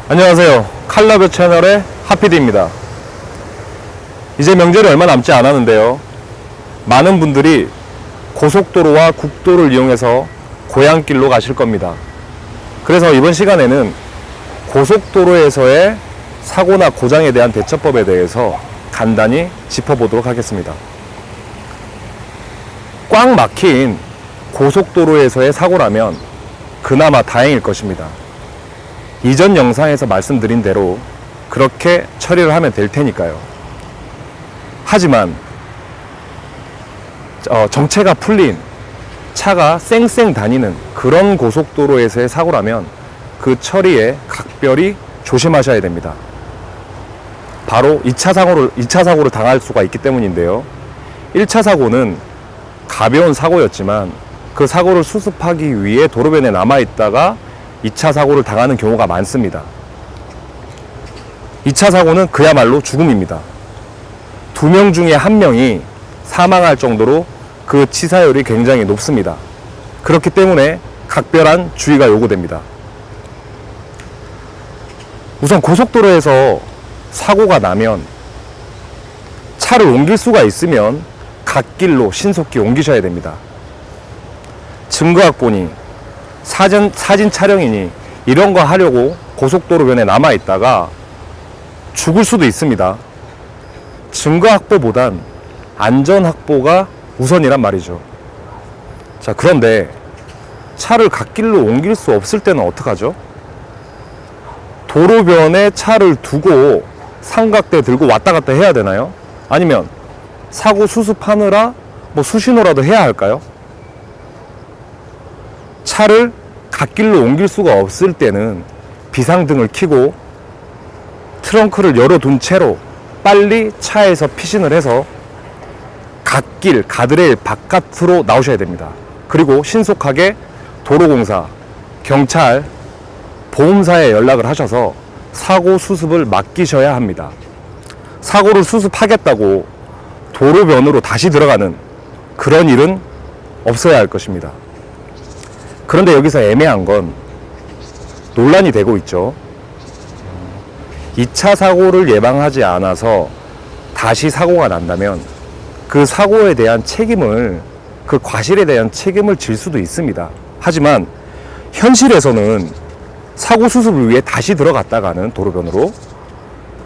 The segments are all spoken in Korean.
안녕하세요. 칼라뷰 채널의 하피디입니다. 이제 명절이 얼마 남지 않았는데요. 많은 분들이 고속도로와 국도를 이용해서 고향길로 가실 겁니다. 그래서 이번 시간에는 고속도로에서의 사고나 고장에 대한 대처법에 대해서 간단히 짚어보도록 하겠습니다. 꽉 막힌 고속도로에서의 사고라면 그나마 다행일 것입니다. 이전 영상에서 말씀드린 대로 그렇게 처리를 하면 될 테니까요. 하지만 정체가 풀린 차가 쌩쌩 다니는 그런 고속도로에서의 사고라면 그 처리에 각별히 조심하셔야 됩니다. 바로 2차 사고를 당할 수가 있기 때문인데요. 1차 사고는 가벼운 사고였지만 그 사고를 수습하기 위해 도로변에 남아있다가 2차 사고를 당하는 경우가 많습니다. 2차 사고는 그야말로 죽음입니다. 2명 중에 1명이 사망할 정도로 그 치사율이 굉장히 높습니다. 그렇기 때문에 각별한 주의가 요구됩니다. 우선 고속도로에서 사고가 나면 차를 옮길 수가 있으면 갓길로 신속히 옮기셔야 됩니다. 증거학보니 사진 촬영이니 이런 거 하려고 고속도로변에 남아있다가 죽을 수도 있습니다. 증거 확보보단 안전 확보가 우선이란 말이죠. 자, 그런데 차를 갓길로 옮길 수 없을 때는 어떡하죠? 도로변에 차를 두고 삼각대 들고 왔다 갔다 해야 되나요? 아니면 사고 수습하느라 수신호라도 해야 할까요? 차를 갓길로 옮길 수가 없을 때는 비상등을 켜고 트렁크를 열어둔 채로 빨리 차에서 피신을 해서 갓길, 가드레일 바깥으로 나오셔야 됩니다. 그리고 신속하게 도로공사, 경찰, 보험사에 연락을 하셔서 사고 수습을 맡기셔야 합니다. 사고를 수습하겠다고 도로변으로 다시 들어가는 그런 일은 없어야 할 것입니다. 그런데 여기서 애매한 건 논란이 되고 있죠. 2차 사고를 예방하지 않아서 다시 사고가 난다면 그 사고에 대한 책임을, 그 과실에 대한 책임을 질 수도 있습니다. 하지만 현실에서는 사고 수습을 위해 다시 들어갔다가는 도로변으로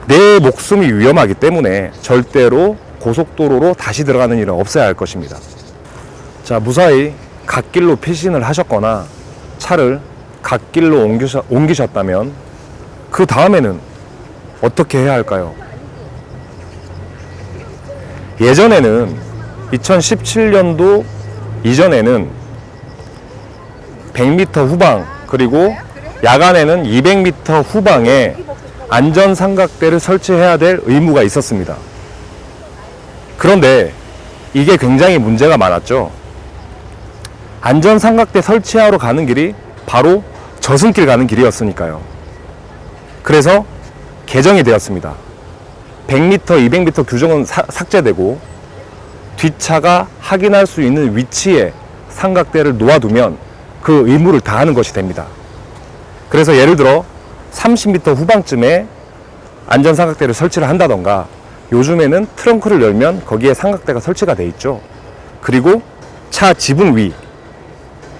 내 목숨이 위험하기 때문에 절대로 고속도로로 다시 들어가는 일은 없어야 할 것입니다. 자, 무사히 갓길로 피신을 하셨거나 차를 갓길로 옮기셨다면 그 다음에는 어떻게 해야 할까요? 예전에는 2017년도 이전에는 100m 후방 그리고 야간에는 200m 후방에 안전삼각대를 설치해야 될 의무가 있었습니다. 그런데 이게 굉장히 문제가 많았죠. 안전삼각대 설치하러 가는 길이 바로 저승길 가는 길이었으니까요. 그래서 개정이 되었습니다. 100m, 200m 규정은 삭제되고 뒷차가 확인할 수 있는 위치에 삼각대를 놓아두면 그 의무를 다하는 것이 됩니다. 그래서 예를 들어 30m 후방쯤에 안전삼각대를 설치를 한다던가, 요즘에는 트렁크를 열면 거기에 삼각대가 설치가 돼 있죠. 그리고 차 지붕 위,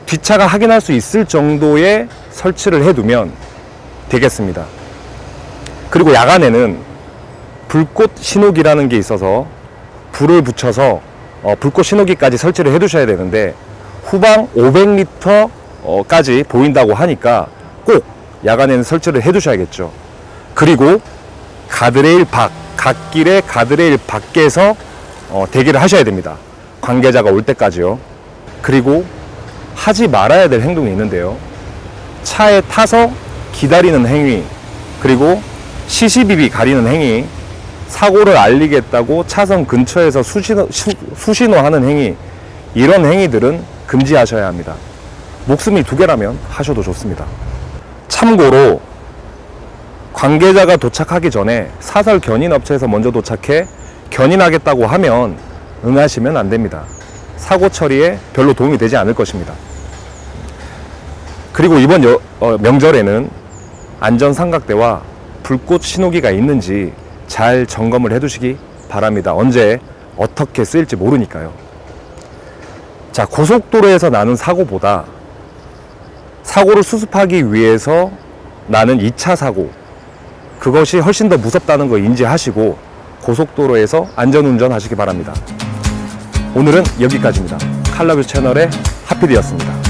뒷차가 확인할 수 있을 정도의 설치를 해두면 되겠습니다. 그리고 야간에는 불꽃 신호기라는 게 있어서 불을 붙여서 불꽃 신호기까지 설치를 해두셔야 되는데 후방 500m까지 보인다고 하니까 꼭 야간에는 설치를 해두셔야겠죠. 그리고 가드레일 갓길의 가드레일 밖에서 대기를 하셔야 됩니다. 관계자가 올 때까지요. 그리고 하지 말아야 될 행동이 있는데요. 차에 타서 기다리는 행위, 그리고 시시비비 가리는 행위, 사고를 알리겠다고 차선 근처에서 수신호하는 행위, 이런 행위들은 금지하셔야 합니다. 목숨이 2개라면 하셔도 좋습니다. 참고로 관계자가 도착하기 전에 사설 견인업체에서 먼저 도착해 견인하겠다고 하면 응하시면 안 됩니다. 사고 처리에 별로 도움이 되지 않을 것입니다. 그리고 이번 명절에는 안전삼각대와 불꽃 신호기가 있는지 잘 점검을 해두시기 바랍니다. 언제 어떻게 쓰일지 모르니까요. 자, 고속도로에서 나는 사고보다 사고를 수습하기 위해서 나는 2차 사고, 그것이 훨씬 더 무섭다는 거 인지하시고 고속도로에서 안전운전 하시기 바랍니다. 오늘은 여기까지입니다. 칼라뷰 채널의 하피디였습니다.